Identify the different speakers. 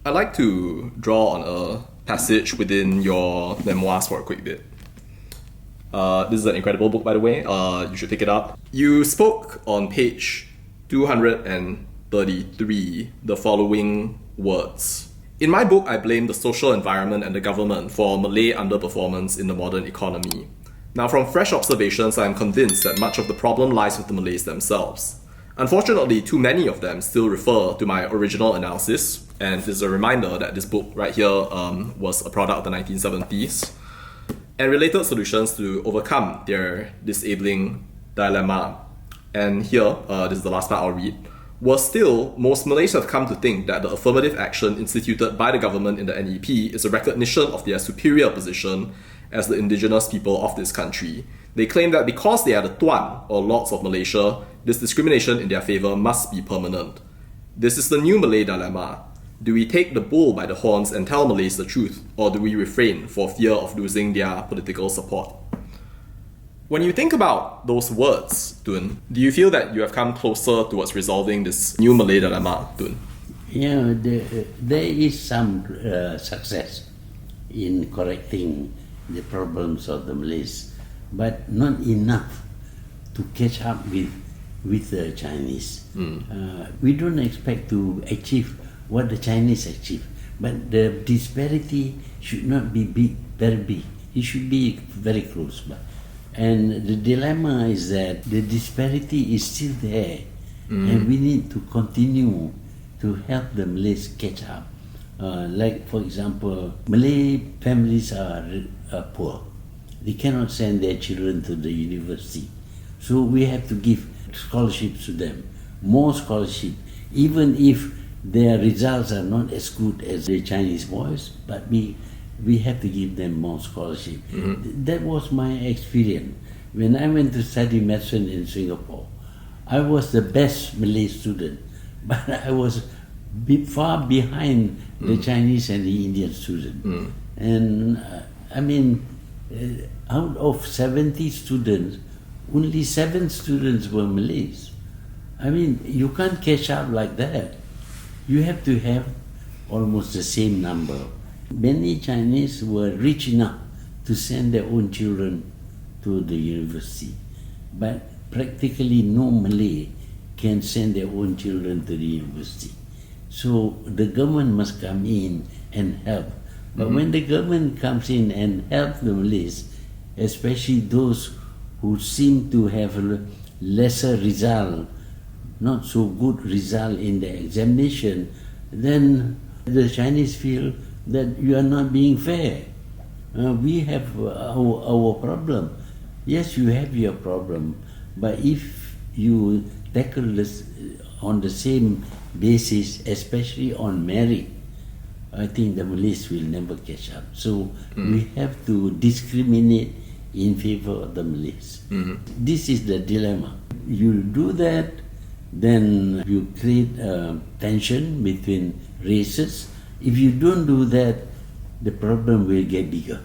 Speaker 1: I'd like to draw on a passage within your memoirs for a quick bit. This is an incredible book, by the way. You should pick it up. You spoke on page 233 the following words. In my book, I blame the social environment and the government for Malay underperformance in the modern economy. Now, from fresh observations, I am convinced that much of the problem lies with the Malays themselves. Unfortunately, too many of them still refer to my original analysis, and this is a reminder that this book right here was a product of the 1970s, and related solutions to overcome their disabling dilemma. And here, this is the last part I'll read. Worse still, most Malays have come to think that the affirmative action instituted by the government in the NEP is a recognition of their superior position as the indigenous people of this country. They claim that because they are the Tuan, or Lords of Malaysia, this discrimination in their favour must be permanent. This is the new Malay Dilemma. Do we take the bull by the horns and tell Malays the truth, or do we refrain for fear of losing their political support? When you think about those words, Tun, do you feel that you have come closer towards resolving this new Malay Dilemma, Tun?
Speaker 2: Yeah, there is some success in correcting the problems of the Malays, but not enough to catch up with the Chinese. We don't expect to achieve what the Chinese achieve, but the disparity should not be big, very big. It should be very close by. And the dilemma is that the disparity is still there, and we need to continue to help the Malays catch up. Like, for example, Malay families are poor. They cannot send their children to the university. So we have to give scholarships to them, more scholarship, even if their results are not as good as the Chinese boys, but we have to give them more scholarship. That was my experience. When I went to study medicine in Singapore, I was the best Malay student, but I was far behind the Chinese and the Indian student. And out of 70 students, only 7 students were Malays. You can't catch up like that. You have to have almost the same number. Many Chinese were rich enough to send their own children to the university, but practically no Malay can send their own children to the university. So the government must come in and help. But when the government comes in and helps the Malays, especially those who seem to have a lesser result, not so good result in the examination, then the Chinese feel that you are not being fair. We have our problem. Yes, you have your problem, but if you tackle this on the same basis, especially on merit, I think the Malays will never catch up. So we have to discriminate in favor of the Malays. This is the dilemma. You do that, then you create tension between races. If you don't do that, the problem will get bigger.